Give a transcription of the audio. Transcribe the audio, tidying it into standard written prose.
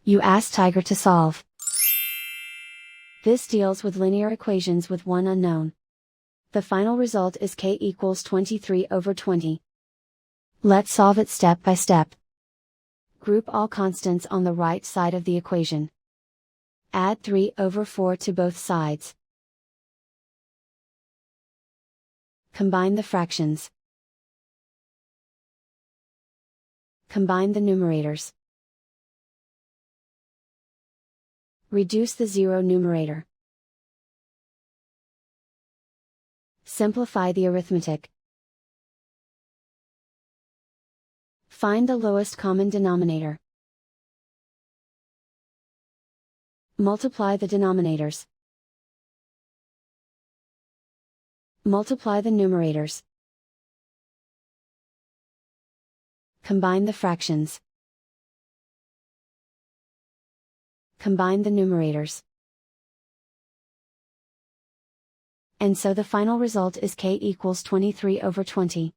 You ask Tiger to solve. This deals with linear equations with one unknown. The final result is k equals 23/20. Let's solve it step by step. Group all constants on the right side of the equation. Add 3/4 to both sides. Combine the fractions. Combine the numerators. Reduce the zero numerator. Simplify the arithmetic. Find the lowest common denominator. Multiply the denominators. Multiply the numerators. Combine the fractions. Combine the numerators. And so the final result is k equals 23/20.